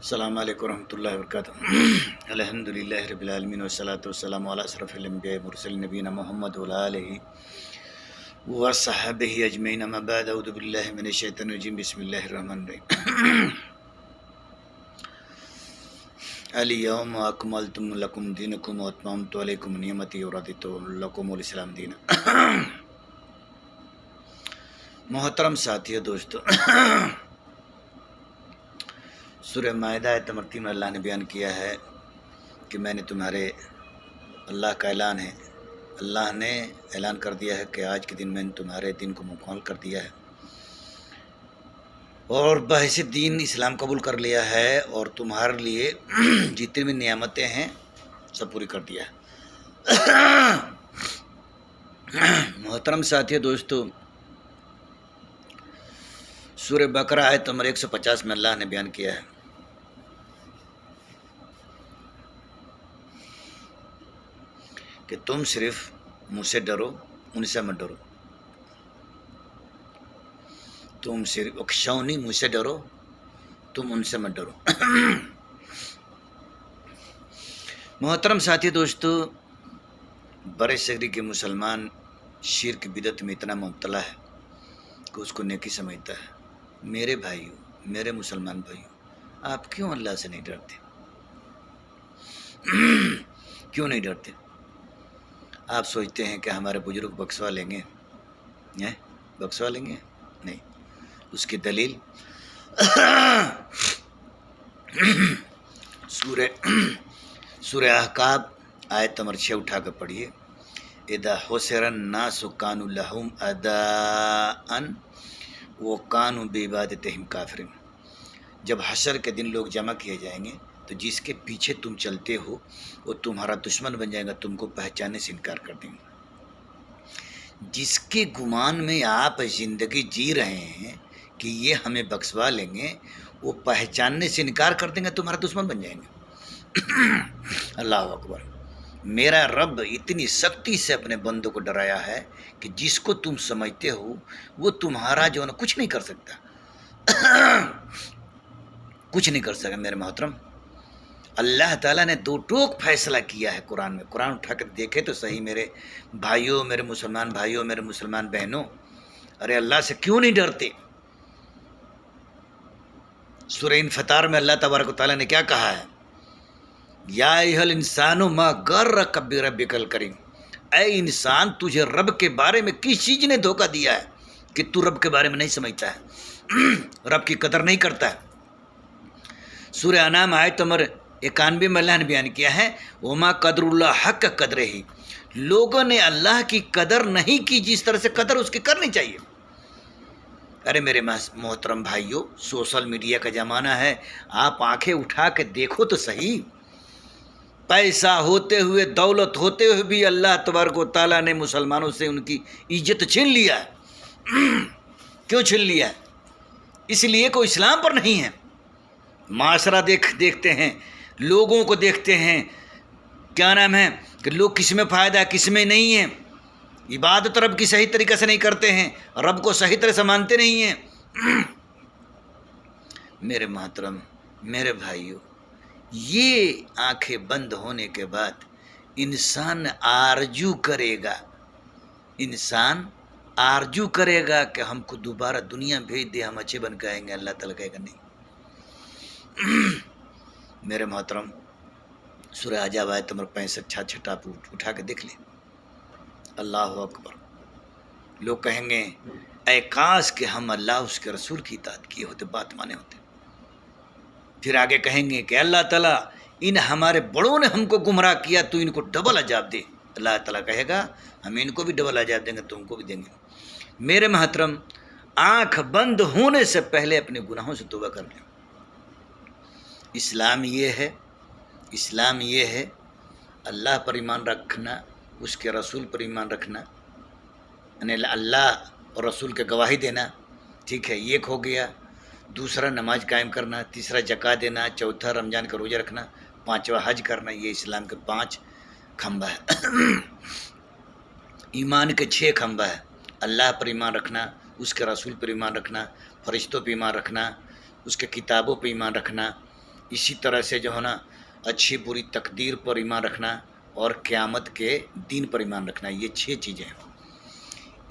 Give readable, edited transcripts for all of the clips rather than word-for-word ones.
السلام علیکم ورحمۃ اللہ وبرکاتہ۔ الحمد للہ رب العالمین والصلاۃ والسلام علی اشرف الانبیاء والمرسلین نبینا محمد وعلی آلہ وصحبہ اجمعین، اما بعد، اعوذ باللہ من الشیطان الرجیم، بسم اللہ الرحمن الرحیم۔ الیوم اکملت لکم دینکم واتممت علیکم نعمتی ورضیت لکم الاسلام دینا۔ محترم ساتھیو، دوستو، سورہ مائدہ آیت نمبر 3 میں اللہ نے بیان کیا ہے کہ میں نے تمہارے، اللہ کا اعلان ہے، اللہ نے اعلان کر دیا ہے کہ آج کے دن میں نے تمہارے دین کو مکمل کر دیا ہے اور بحیثیت دین اسلام قبول کر لیا ہے، اور تمہارے لیے جتنی بھی نعمتیں ہیں سب پوری کر دیا ہے۔ محترم ساتھیو، دوستو، سورہ بقرہ آیت نمبر 150 میں اللہ نے بیان کیا ہے کہ تم صرف مجھ سے ڈرو، ان سے مت ڈرو۔ تم صرف اخشونی، مجھ سے ڈرو، تم ان سے مت ڈرو۔ محترم ساتھی دوستو، برے صغری کے مسلمان شرک بدعت میں اتنا مبتلا ہے کہ اس کو نیکی سمجھتا ہے۔ میرے بھائیو، میرے مسلمان بھائیو، آپ کیوں اللہ سے نہیں ڈرتے؟ کیوں نہیں ڈرتے؟ آپ سوچتے ہیں کہ ہمارے بزرگ بخشوا لیں گے، بخشوا لیں گے؟ نہیں۔ اس کی دلیل سورہ احقاف آیت نمبر 6 اٹھا کر پڑھیے۔ اذا حشر الناس كانوا لهم اعداء وكانوا بعبادتهم کافرین۔ جب حشر کے دن لوگ جمع کیے جائیں گے تو جس کے پیچھے تم چلتے ہو وہ تمہارا دشمن بن جائے گا، تم کو پہچاننے سے انکار کر دیں گے۔ جس کے گمان میں آپ زندگی جی رہے ہیں کہ یہ ہمیں بخشوا لیں گے، وہ پہچاننے سے انکار کر دیں گے، تمہارا دشمن بن جائیں گے۔ اللہ اکبر۔ میرا رب اتنی سختی سے اپنے بندوں کو ڈرایا ہے کہ جس کو تم سمجھتے ہو وہ تمہارا جو ہے نا کچھ نہیں کر سکتا، کچھ نہیں کر سکتا۔ میرے محترم، اللہ تعالیٰ نے دو ٹوک فیصلہ کیا ہے قرآن میں۔ قرآن اٹھا کر دیکھے تو صحیح میرے بھائیوں، میرے مسلمان بھائیوں، میرے مسلمان بہنوں، ارے اللہ سے کیوں نہیں ڈرتے؟ سورہ انفطار میں اللہ تبارک و تعالیٰ نے کیا کہا ہے؟ یا ایھا الانسان ما غرک بربک الکریم۔ اے انسان، تجھے رب کے بارے میں کس چیز نے دھوکہ دیا ہے کہ تو رب کے بارے میں نہیں سمجھتا ہے، رب کی قدر نہیں کرتا ہے؟ سورہ انعام آیت نمبر 91 میں اللہ نے بیان کیا ہے، وما قدر اللہ حق قدرہ۔ لوگوں نے اللہ کی قدر نہیں کی جس طرح سے قدر اس کی کرنی چاہیے۔ ارے میرے محترم بھائیوں، سوشل میڈیا کا زمانہ ہے، آپ آنکھیں اٹھا کے دیکھو تو صحیح۔ پیسہ ہوتے ہوئے، دولت ہوتے ہوئے بھی اللہ تبارک و تعالیٰ نے مسلمانوں سے ان کی عزت چھین لیا ہے۔ کیوں چھین لیا ہے؟ اس لیے کوئی اسلام پر نہیں ہے۔ معاشرہ دیکھتے ہیں، لوگوں کو دیکھتے ہیں، کیا نام ہے کہ لوگ کس میں فائدہ ہے، کس میں نہیں ہے۔ عبادت رب کی صحیح طریقے سے نہیں کرتے ہیں، رب کو صحیح طرح سے مانتے نہیں ہیں۔ میرے محترم، میرے بھائیوں، یہ آنکھیں بند ہونے کے بعد انسان آرزو کرے گا، انسان آرزو کرے گا کہ ہم کو دوبارہ دنیا بھیج دے، ہم اچھے بن کے آئیں گے۔ اللہ تعالیٰ کہے گا نہیں۔ میرے محترم، سورہ احزاب آیت نمبر 65 چھٹا اٹھا کے دیکھ لیں۔ اللہ اکبر۔ لوگ کہیں گے اے کاش کہ ہم اللہ اس کے رسول کی اطاعت کیے ہوتے، بات مانے ہوتے۔ پھر آگے کہیں گے کہ اللہ تعالیٰ ان ہمارے بڑوں نے ہم کو گمراہ کیا، تو ان کو ڈبل عذاب دے۔ اللہ تعالیٰ کہے گا ہم ان کو بھی ڈبل عذاب دیں گے، تم کو بھی دیں گے۔ میرے محترم، آنکھ بند ہونے سے پہلے اپنے گناہوں سے توبہ کر لیں۔ اسلام یہ ہے، اسلام یہ ہے اللہ پر ایمان رکھنا، اس کے رسول پر ایمان رکھنا، یعنی اللہ اور رسول کے گواہی دینا، ٹھیک ہے، ایک ہو گیا۔ دوسرا نماز قائم کرنا، تیسرا زکوٰۃ دینا، چوتھا رمضان کا روزہ رکھنا، پانچواں حج کرنا۔ یہ اسلام کے 5 کھمبا ہے۔ ایمان کے 6 کھمبا ہے۔ اللہ پر ایمان رکھنا، اس کے رسول پر ایمان رکھنا، فرشتوں پر ایمان رکھنا، اس کے کتابوں پر ایمان رکھنا، इसी तरह से जो है ना अच्छी बुरी तकदीर पर ईमान रखना और क़यामत के दिन पर ईमान रखना, ये 6 चीज़ें हैं।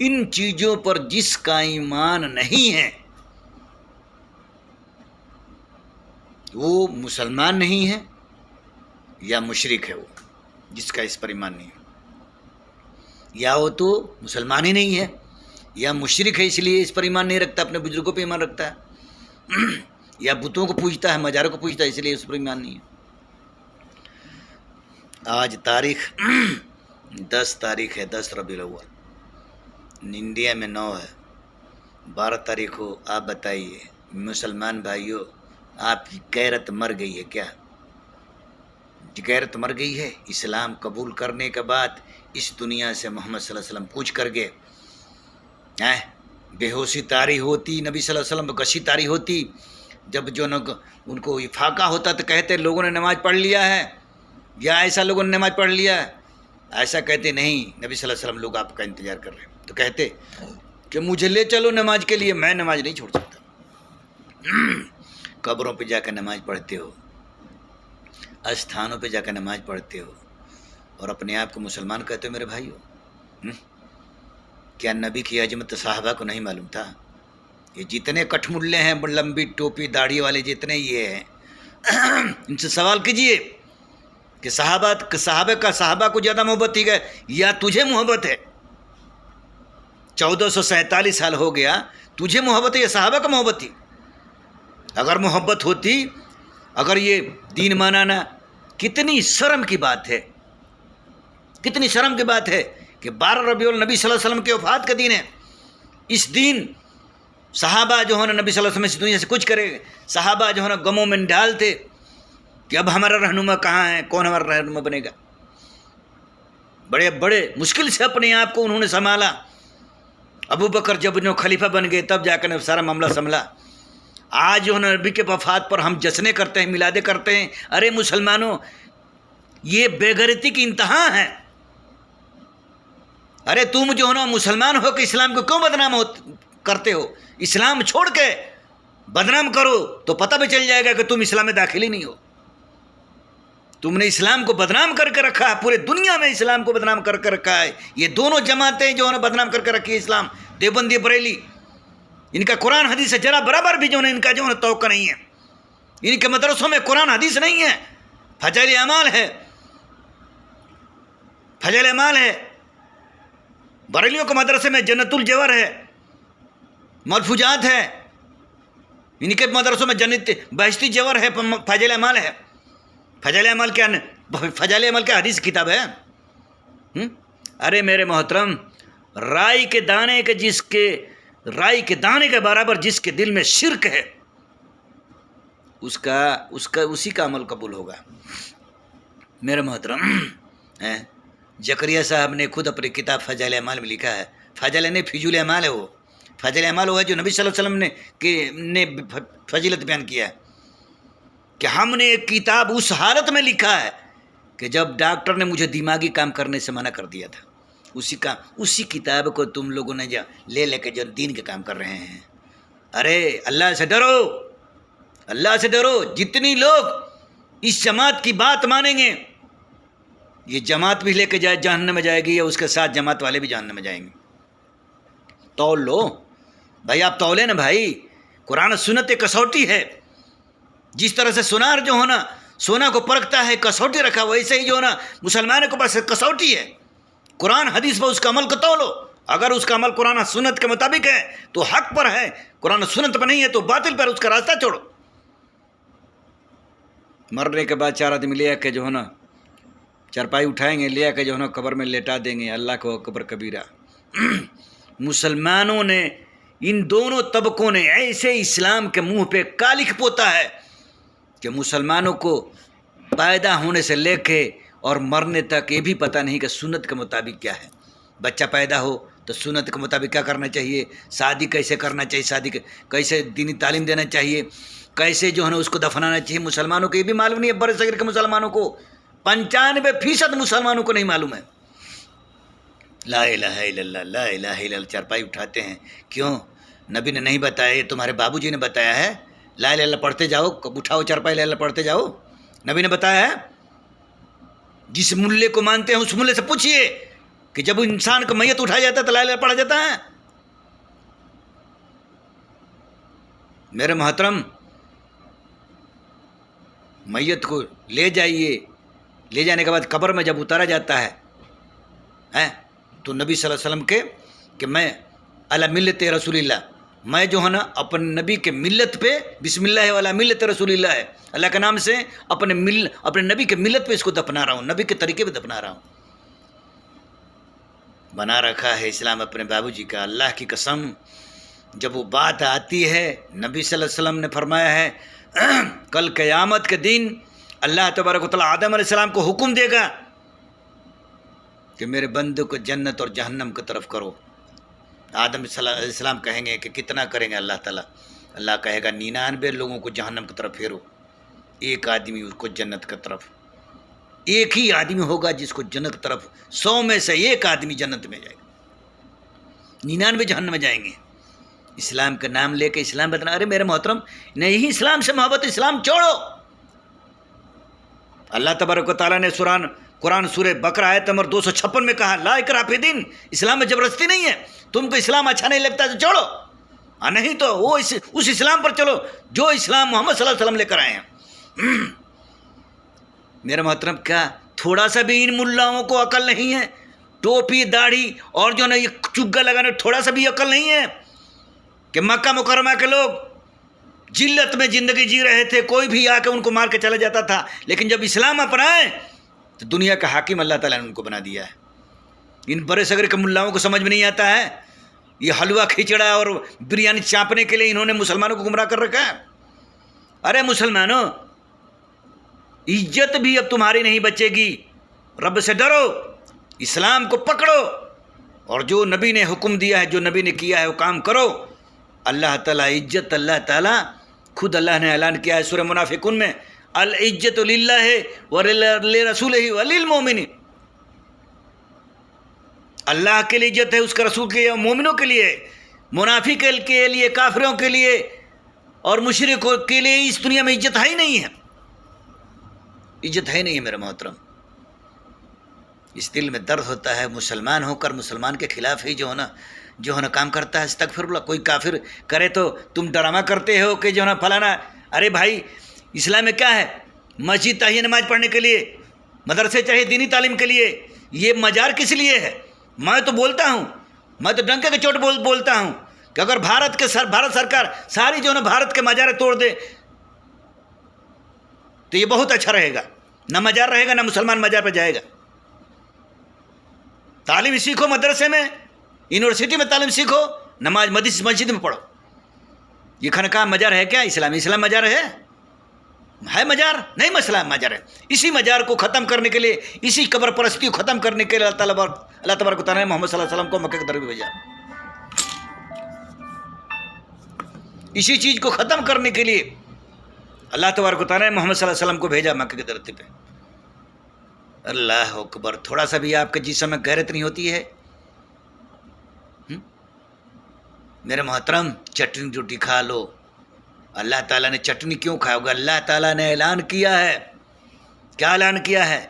इन चीज़ों पर जिसका ईमान नहीं है वो मुसलमान नहीं है या मुशरिक है, वो जिसका इस पर ईमान नहीं है, या वो तो मुसलमान ही नहीं है या मुशरिक है इसलिए इस पर ईमान नहीं रखता, अपने बुजुर्गों पे ईमान रखता है या बुतों को पूजता है, मज़ारों को पूजता है, इसलिए उस पर ईमान नहीं है। आज तारीख 10 तारीख है, 10 रबीउल अव्वल, इंडिया में 9 है, 12 तारीख हो। आप बताइए मुसलमान भाइयों, आपकी गैरत मर गई है क्या? गैरत मर गई है? इस्लाम कबूल करने के बाद इस दुनिया से मोहम्मद सल्लल्लाहु अलैहि वसल्लम कूच कर गए हैं, बेहोशी तारी होती, नबी सल्लल्लाहु अलैहि वसल्लम गशी तारी होती, जब जो न उनको इफाका होता तो कहते लोगों ने नमाज़ पढ़ लिया है, या ऐसा लोगों ने नमाज़ पढ़ लिया है, ऐसा कहते नहीं, नबी सल्लल्लाहु अलैहि वसल्लम लोग आपका इंतज़ार कर रहे हैं, तो कहते कि मुझे ले चलो नमाज के लिए, मैं नमाज नहीं छोड़ सकता। कब्रों पे जाकर नमाज पढ़ते हो, स्थानों पे जाकर नमाज पढ़ते हो और अपने आप को मुसलमान कहते हो। मेरे भाइयों, क्या नबी की अजमत साहबा को नहीं मालूम था? ये जितने कठमुल्ले हैं, लंबी टोपी दाढ़ी वाले जितने ये हैं, इनसे सवाल कीजिए कि साहबा को ज़्यादा मोहब्बत थी क्या या तुझे मोहब्बत है? 1447 साल हो गया, तुझे मोहब्बत है या साहबा को मोहब्बत थी? अगर मोहब्बत होती, अगर ये दीन मनाना, कितनी शर्म की बात है, कितनी शर्म की बात है कि 12 रबीउल नबी सल्लल्लाहु अलैहि वसल्लम के वफ़ात का दिन है। इस दिन सहाबा जो है ना नबी सल्लल्लाहु अलैहि वसल्लम इस दुनिया से कुछ करे, सहाबा जो है ना गमों में डालते कि अब हमारा रहनुमा कहाँ है, कौन हमारा रहनुमा बनेगा। बड़े बड़े मुश्किल से अपने आप को उन्होंने संभाला। अबू बकर जब जो खलीफा बन गए तब जाकर सारा मामला संभला। आज जो है ना नबी के वफ़ात पर हम जश्न करते हैं, मिलादे करते हैं। अरे मुसलमानों, ये बेगैरती की इंतहा है। अरे तुम जो है ना मुसलमान हो कि इस्लाम को क्यों बदनाम करते हो? इस्लाम छोड़ के बदनाम करो तो पता भी चल जाएगा कि तुम इस्लाम में दाखिल ही नहीं हो। तुमने इस्लाम को बदनाम करके रखा है, पूरे दुनिया में इस्लाम को बदनाम करके रखा है। ये दोनों जमातें जो है ना बदनाम करके रखी है इस्लाम, देवबंदी बरेली, इनका कुरान हदीस से जरा बराबर भी जो है इनका जो है तौक़ नहीं है। इनके मदरसों में कुरान हदीस नहीं है, फजल अमाल है, फजल अमाल है। बरेलियों के मदरसे में जन्नतुल जवर है, मलफूजात है। इनके मदरसों में जन्नत बहश्ती जवर है, फजल अमाल है। फजल अमल क्या, फजल अमल क्या हदीस किताब है? अरे मेरे मोहतरम, राई के दाने के बराबर जिसके दिल में शिरक है, उसका उसी का अमल कबूल होगा। मेरे मोहतरम, जकरिया साहब ने खुद अपनी किताब फजल अमाल में लिखा है, फजल नहीं फिजूल अमाल है वो। फजल अमाल हुआ जो नबी सल्लल्लाहु अलैहि वसल्लम ने फजीलत बयान किया है कि हमने एक किताब उस हालत में लिखा है कि जब डॉक्टर ने मुझे दिमागी काम करने से मना कर दिया था, उसी किताब को तुम लोगों ने ले लेके जो दीन के काम कर रहे हैं। अरे अल्लाह से डरो, अल्लाह से डरो। जितनी लोग इस जमात की बात मानेंगे, ये जमात भी लेके जाए जहन्नम में जाएगी, या उसके साथ जमात वाले भी जहन्नम में जाएंगे। तौल लो भाई, आप तौले ना भाई। कुरान सुन्नत एक कसौटी है। जिस तरह से सुनार जो हो ना सोना को परखता है, कसौटी रखा, वैसे ही जो है ना मुसलमानों के पास कसौटी है। कुरान हदीस पर उसका अमल को तौलो। अगर उसका अमल कुरान सुन्नत के मुताबिक है तो हक पर है, कुरान सुन्नत पर नहीं है तो बातिल पर, उसका रास्ता छोड़ो। मरने के बाद 4 आदमी ले आके जो है ना चारपाई उठाएंगे, ले आके जो है ना कब्र में लेटा देंगे। अल्लाह को अकबर कबीरा। मुसलमानों ने, इन दोनों तबकों ने ऐसे इस्लाम के मुंह पे कालिख पोता है कि मुसलमानों को पैदा होने से लेके और मरने तक ये भी पता नहीं कि सुन्नत के मुताबिक क्या है। बच्चा पैदा हो तो सुन्नत के मुताबिक क्या करना चाहिए, शादी कैसे करना चाहिए, शादी कैसे दीनी तालीम देना चाहिए, कैसे जो है ना उसको दफनाना चाहिए। मुसलमानों को ये भी मालूम नहीं है। बड़े सगीर के मुसलमानों को 95% मुसलमानों को नहीं मालूम है। ला इलाहा इल्लल्लाह, ला इलाहा इल्लल्लाह चारपाई उठाते हैं। क्यों? नबी ने नहीं बताया, ये तुम्हारे बाबूजी ने बताया है। لا الہ الا اللہ پڑھتے جاؤ, اٹھاؤ چارپائی لا الہ الا اللہ پڑھتے جاؤ. نبی نے بتایا ہے, جس ملے کو مانتے ہیں اس ملے سے پوچھئے کہ جب انسان کو میت اٹھایا جاتا ہے تو لا الہ الا اللہ پڑھا جاتا ہے. میرے محترم, میت کو لے جائیے, لے جانے کے بعد قبر میں جب اتارا جاتا ہے تو نبی صلی اللہ علیہ وسلم کے کہ میں علی ملت رسول اللہ, میں جو ہے نا اپنے نبی کے ملت پہ, بسم اللہ والا ملت رسول اللہ ہے, اللہ کے نام سے اپنے نبی کے ملت پہ اس کو دفنا رہا ہوں, نبی کے طریقے پہ دفنا رہا ہوں. بنا رکھا ہے اسلام اپنے بابو جی کا. اللہ کی قسم, جب وہ بات آتی ہے, نبی صلی اللہ علیہ وسلم نے فرمایا ہے کل قیامت کے دن اللہ تبارک و تعالیٰ آدم علیہ السلام کو حکم دے گا کہ میرے بندوں کو جنت اور جہنم کی طرف کرو. آدم علیہ السلام کہیں گے کہ کتنا کریں گے اللہ تعالیٰ؟ اللہ کہے گا 99 لوگوں کو جہنم کی طرف پھیرو, ایک آدمی اس کو جنت کی طرف. ایک ہی آدمی ہوگا جس کو جنت کی طرف, 100 میں سے ایک آدمی جنت میں جائے گا, 99 جہنم میں جائیں گے. اسلام کا نام لے کے اسلام بتانا. ارے میرے محترم, نہیں اسلام سے محبت, اسلام چھوڑو. اللہ تبارک و تعالیٰ نے قرآن سورہ بقرہ آیت نمبر 256 میں کہا لا اکراہ فی الدین, اسلام میں زبردستی نہیں ہے. تم کو اسلام اچھا نہیں لگتا تو چھوڑو, نہیں تو وہ اس اسلام پر چلو جو اسلام محمد صلی اللہ علیہ وسلم لے کر آئے ہیں. میرے محترم, کیا تھوڑا سا بھی ان ملاؤں کو عقل نہیں ہے؟ ٹوپی داڑھی اور جو نا یہ چگا لگانے, تھوڑا سا بھی عقل نہیں ہے کہ مکہ مکرمہ کے لوگ جلت میں زندگی جی رہے تھے, کوئی بھی آ کے ان کو مار کے چلا جاتا تھا, لیکن جب اسلام اپنائے تو دنیا کا حاکم اللہ تعالیٰ نے ان کو بنا دیا ہے. ان برے صغیر کے ملاؤں کو سمجھ میں نہیں آتا ہے, یہ حلوہ کھچڑا اور بریانی چاپنے کے لیے انہوں نے مسلمانوں کو گمراہ کر رکھا ہے. ارے مسلمانوں, عزت بھی اب تمہاری نہیں بچے گی. رب سے ڈرو, اسلام کو پکڑو, اور جو نبی نے حکم دیا ہے, جو نبی نے کیا ہے وہ کام کرو. اللہ تعالیٰ عزت, اللہ تعالیٰ خود اللہ نے اعلان کیا ہے سورہ منافقون میں, العزت للہ ولرسولہ وللمؤمنین. اللہ کے لیے عزت ہے, اس کے رسول کے لیے, مومنوں کے لیے. منافق کے لیے, کافروں کے لیے اور مشرکوں کے لیے اس دنیا میں عزت ہے ہی نہیں ہے, عزت ہے نہیں ہے میرے محترم. اس دل میں درد ہوتا ہے, مسلمان ہو کر مسلمان کے خلاف ہی جو ہے نا کام کرتا ہے. استغفر اللہ. کوئی کافر کرے تو تم ڈرامہ کرتے ہو کہ جو ہے نا فلانا. ارے بھائی, اسلام میں کیا ہے؟ مسجد چاہیے نماز پڑھنے کے لیے, مدرسے چاہیے دینی تعلیم کے لیے. یہ مزار کس لیے ہے؟ میں تو بولتا ہوں, میں تو ڈنکے کے چوٹ بولتا ہوں کہ اگر بھارت سرکار ساری جو ہے نا بھارت کے مزاریں توڑ دے تو یہ بہت اچھا رہے گا. نہ مزار رہے گا, نہ مسلمان مزار پہ جائے گا. تعلیم سیکھو مدرسے میں, یونیورسٹی میں تعلیم سیکھو, نماز مسجد میں پڑھو. یہ خانقاہ مزار ہے کیا؟ اسلام مزار ہے مزار نہیں, مسئلہ مزار ہے. اسی مزار کو ختم کرنے کے لیے, اسی قبر پرستی کو ختم کرنے کے لیے اللہ تبارک و تعالیٰ نے محمد صلی اللہ علیہ وسلم کو مکہ کی طرف بھیجا. اسی چیز کو ختم کرنے کے لیے اللہ تبارک و تعالیٰ نے محمد صلی اللہ علیہ وسلم کو بھیجا مکہ کی دھرتی پہ. اللہ اکبر. تھوڑا سا بھی آپ کے جسم میں غیرت نہیں ہوتی ہے؟ میرے محترم, چٹنی روٹی کھا لو. اللہ تعالیٰ نے چٹنی کیوں کھایا ہوگا؟ اللہ تعالیٰ نے اعلان کیا ہے. کیا اعلان کیا ہے؟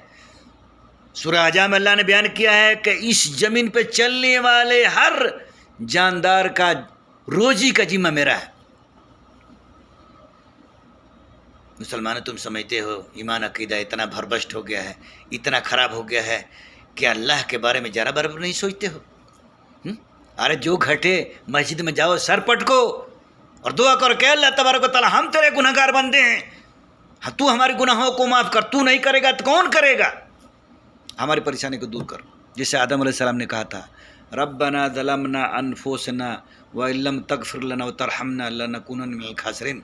سورہ احزاب میں اللہ نے بیان کیا ہے کہ اس زمین پہ چلنے والے ہر جاندار کا روزی کا ذمہ میرا ہے. مسلمانوں, تم سمجھتے ہو ایمان عقیدہ اتنا بھربشٹ ہو گیا ہے, اتنا خراب ہو گیا ہے کہ اللہ کے بارے میں ذرا برابر نہیں سوچتے ہو. ارے جو گھٹے مسجد میں جاؤ, سر پٹکو اور دعا کرو کہ اللہ تبارک و تعالیٰ ہم تیرے گناہ گار بندے ہیں, تو ہمارے گناہوں کو معاف کر. تو نہیں کرے گا تو کون کرے گا؟ ہماری پریشانی کو دور کر. جیسے آدم علیہ السلام نے کہا تھا ربنا ظلمنا انفسنا وان لم تغفر لنا وترحمنا لنکونن من الخاسرین.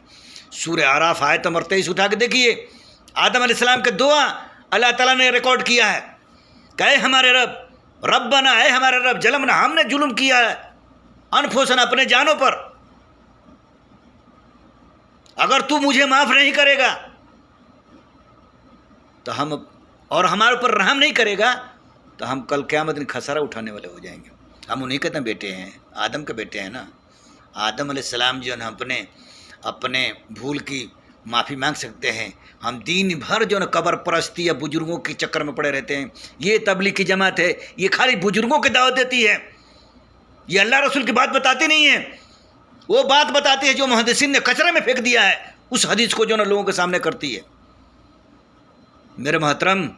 سورہ اعراف آیت نمبر 23 اٹھا کے دیکھیے. آدم علیہ السلام کے دعا اللہ تعالیٰ نے ریکارڈ کیا ہے کہ اے ہمارے رب, ربنا, اے ہمارے رب, ظلمنا, ہم نے ظلم کیا ہے, انفسنا, اپنے جانوں پر. اگر تو مجھے معاف نہیں کرے گا تو ہم, اور ہمارے اوپر رحم نہیں کرے گا تو ہم کل قیامت میں خسارہ اٹھانے والے ہو جائیں گے. ہم انہیں کے بیٹے ہیں, آدم کے بیٹے ہیں نا. آدم علیہ السلام جو ہے نا अपने भूल की माफ़ी मांग सकते हैं। हम दिन भर जो ना कब्र परस्ती या बुजुर्गों के चक्कर में पड़े रहते हैं। ये तबलीग की जमात है, ये खाली बुजुर्गों की दावत देती है, ये अल्लाह रसूल की बात बताती नहीं है। वो बात बताती है जो मुहद्दिसीन ने कचरे में फेंक दिया है, उस हदीस को जो ना लोगों के सामने करती है। मेरे मोहतरम,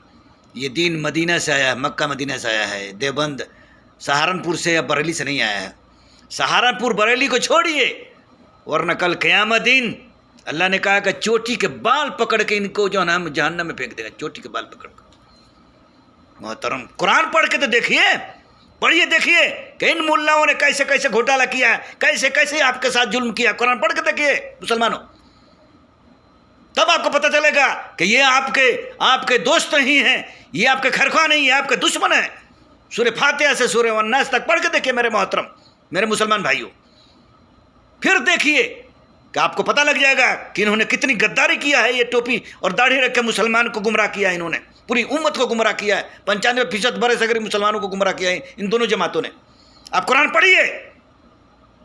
ये दीन मदीना से आया है, मक्का मदीना से आया है, देवबंद सहारनपुर से या बरेली से नहीं आया है। सहारनपुर बरेली को छोड़िए, वरना कल क़यामत दिन अल्लाह ने कहा कि चोटी के बाल पकड़ के इनको जो है ना हम जहन्नम में फेंक देगा, चोटी के बाल पकड़ कर। मोहतरम, कुरान पढ़ के तो देखिए, पढ़िए देखिए कि इन मुल्लाओं ने कैसे कैसे घोटाला किया है, कैसे कैसे आपके साथ जुल्म किया। कुरान पढ़ के देखिए मुसलमानों, तब आपको पता चलेगा कि ये आपके दोस्त नहीं हैं, ये आपके खरखा नहीं है, आपके दुश्मन है। सूरह फातिहा से सूरह अन्नास तक पढ़ के देखिए मेरे मोहतरम, मेरे मुसलमान भाइयों। फिर देखिए कि आपको पता लग जाएगा कि इन्होंने कितनी गद्दारी किया है। ये टोपी और दाढ़ी रख के मुसलमान को गुमराह किया है, इन्होंने पूरी उम्मत को गुमराह किया है। 95% बड़े सगरी मुसलमानों को गुमराह किया है इन दोनों जमातों ने। आप कुरान पढ़िए,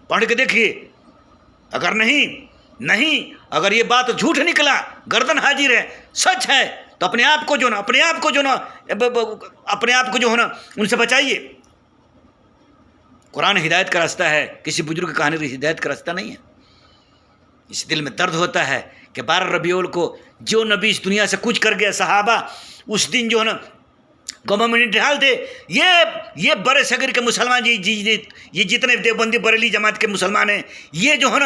पढ़ के देखिए। अगर नहीं अगर ये बात झूठ निकला, गर्दन हाजिर है, सच है, तो अपने आप को जो है ना उनसे बचाइए। कुरान हिदायत का रास्ता है, किसी बुजुर्ग की कहानी हिदायत का रास्ता नहीं है। इस दिल में दर्द होता है कि 12 रबीउल को जो नबी इस दुनिया से कूच कर गया, सहाबा उस दिन जो है ना गम में ढाल दे। ये बड़े सगर के मुसलमान ये जितने देवबंदी बरेली जमात के मुसलमान हैं, ये जो है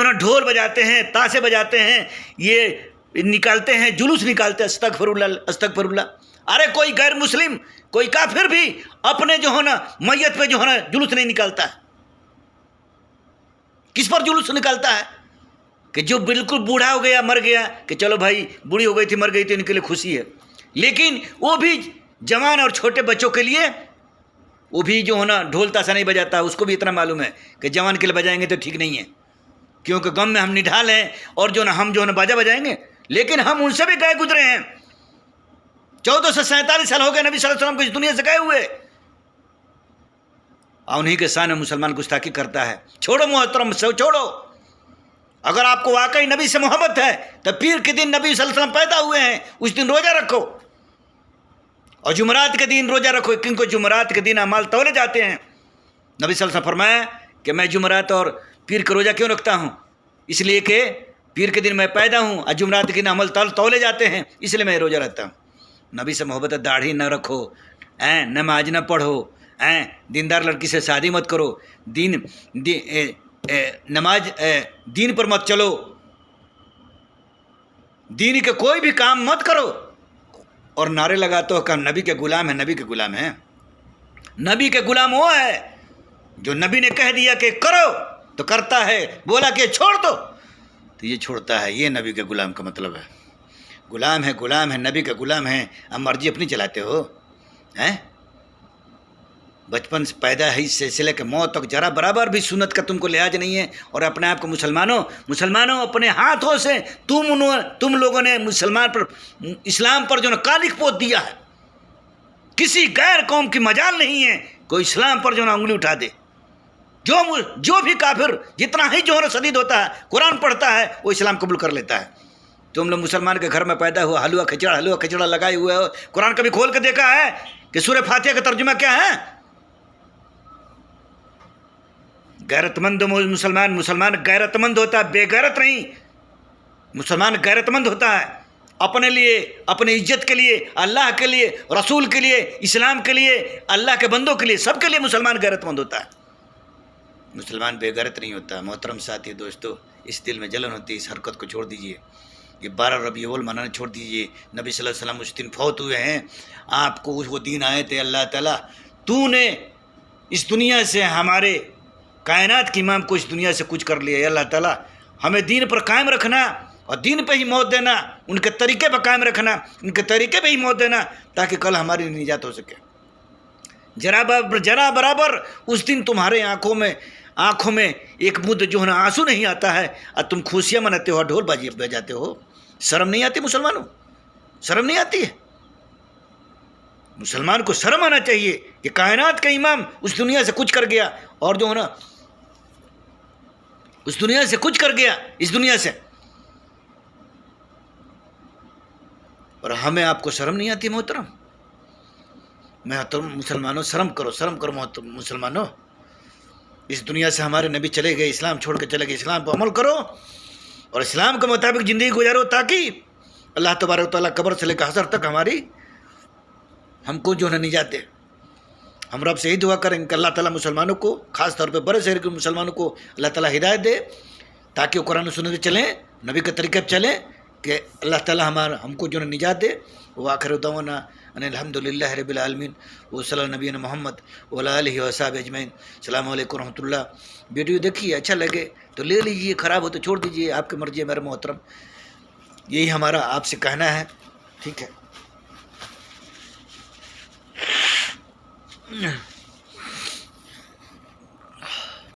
ना ढोल बजाते हैं, ताशे बजाते हैं, ये निकालते हैं, जुलूस निकालते हैं, अस्तगफिरुल्लाह। अरे कोई गैर मुस्लिम, कोई काफिर भी अपने जो है ना मैयत पे जो है ना जुलूस नहीं निकालता है। किस पर जुलूस निकालता है? कि जो बिल्कुल बूढ़ा हो गया, मर गया, कि चलो भाई बूढ़ी हो गई थी, मर गई थी, इनके लिए खुशी है। लेकिन वो भी जवान और छोटे बच्चों के लिए वो भी जो है ना ढोल ताशा नहीं बजाता। उसको भी इतना मालूम है कि जवान के लिए बजाएंगे तो ठीक नहीं है, क्योंकि गम में हम निढाल हैं और जो ना हम जो है ना बाजा बजाएंगे। लेकिन हम उनसे भी गए गुजरे हैं। 1447 साल हो गए नबी सल्लल्लाहु अलैहि वसल्लम को इस दुनिया से गए हुए, और उन्हीं के सामने मुसलमान गुस्ताखी करता है। छोड़ो मोहतरम, छोड़ो। अगर आपको वाकई नबी से मोहब्बत है तो पीर के दिन नबी सल्लल्लाहु अलैहि वसल्लम पैदा हुए हैं, उस दिन रोज़ा रखो, और जुमरात के दिन रोज़ा रखो, क्योंकि जुमरात के दिन अमाल तौले जाते हैं। नबी सल्लल्लाहु अलैहि वसल्लम फरमाया कि मैं जुमरात और पीर का रोज़ा क्यों रखता हूँ? इसलिए कि पीर के दिन मैं पैदा हूँ और जुमरात के दिन अमल तौले जाते हैं, इसलिए मैं रोज़ा रखता हूँ। नबी से मोहब्बत है, दाढ़ी न रखो, नमाज न पढ़ो, दीनदार लड़की से शादी मत करो, नमाज दीन पर मत चलो, दीन के कोई भी काम मत करो, और नारे लगाते हो कि नबी के गुलाम है, नबी के गुलाम है। नबी के गुलाम वो है जो नबी ने कह दिया कि करो तो करता है, बोला कि छोड़ दो तो ये छोड़ता है। ये नबी के गुलाम का मतलब है। गुलाम है, नबी का गुलाम है। अब मर्जी अपनी चलाते हो हैं। बचपन से पैदा है इस सिलसिले के मौत तक जरा बराबर भी सुन्नत का तुमको लिहाज नहीं है, और अपने आप को मुसलमानों अपने हाथों से तुम लोगों ने मुसलमान पर, इस्लाम पर जो ना कालिक पोत दिया है। किसी गैर कौम की मजाल नहीं है कोई इस्लाम पर जो ना उंगली उठा दे। जो भी काफिर जितना ही जो है सदीद होता है, कुरान पढ़ता है, वो इस्लाम कबूल कर लेता है। तुम लोग मुसलमान के घर में पैदा हुआ, हलवा खिचड़ा लगाए हुए हो। कुरान कभी खोल के देखा है कि सूरह फातिहा का तर्जुमा क्या है? गैरतमंद मुसलमान गैरतमंद होता है, बेगैरत नहीं। मुसलमान गैरतमंद होता है, अपने लिए, अपनी इज्जत के लिए, अल्लाह के लिए, रसूल के लिए, इस्लाम के लिए, अल्लाह के बंदों के लिए, सबके लिए मुसलमान गैरतमंद होता है। मुसलमान बेगैरत नहीं होता। मोहतरम साथी दोस्तों, इस दिल में जलन होती है, इस हरकत को छोड़ दीजिए। ये 12 रबीउल मनाना छोड़ दीजिए। नबी सल्लल्लाहु अलैहि वसल्लम उस दिन फौत हुए हैं, आपको वो दिन आए थे, अल्लाह ताला तूने इस दुनिया से हमारे कायनात के इमाम को इस दुनिया से कुछ कर लिया। अल्लाह ताला हमें दीन पर कायम रखना और दीन पे ही मौत देना, उनके तरीके पर कायम रखना, उनके तरीके पे ही मौत देना, ताकि कल हमारी निजात हो सके। जरा बराबर उस दिन तुम्हारे आँखों में एक बूंद जो है ना आंसू नहीं आता है, और तुम खुशियाँ मनाते हो, ढोल बजाते हो। शर्म नहीं आती मुसलमानों? शर्म नहीं आती है? मुसलमान को शर्म आना चाहिए कि कायनात का इमाम उस दुनिया से कुछ कर गया, और जो है ना اس دنیا سے کچھ کر گیا اس دنیا سے. اور ہمیں آپ کو شرم نہیں آتی محترم؟ مسلمانوں شرم کرو مسلمانوں. اس دنیا سے ہمارے نبی چلے گئے، اسلام چھوڑ کے چلے گئے. اسلام پر عمل کرو اور اسلام کے مطابق زندگی گزارو، تاکہ اللہ تبارک و تعالیٰ قبر سے لے کر حشر تک ہم کو جو ہے نجات دے. ہم رب سے یہی دعا کریں کہ اللہ تعالیٰ مسلمانوں کو، خاص طور پہ بڑے شہر کے مسلمانوں کو اللہ تعالیٰ ہدایت دے، تاکہ وہ قرآن و سنت پہ چلیں، نبی کے طریقے پہ چلیں، کہ اللہ تعالیٰ ہم کو جو ہے نجات دے. وآخر دعوانا ان الحمد للہ رب العالمین وصلی اللہ نبینا محمد وعلی آلہ وصحبہ اجمعین. السلام علیکم ورحمۃ اللہ. ویڈیو دیکھیے، اچھا لگے تو لے لیجیے، خراب ہو تو چھوڑ دیجیے، آپ کی مرضی ہے میرے محترم. یہی ہمارا آپ سے کہنا ہے. ٹھیک ہے.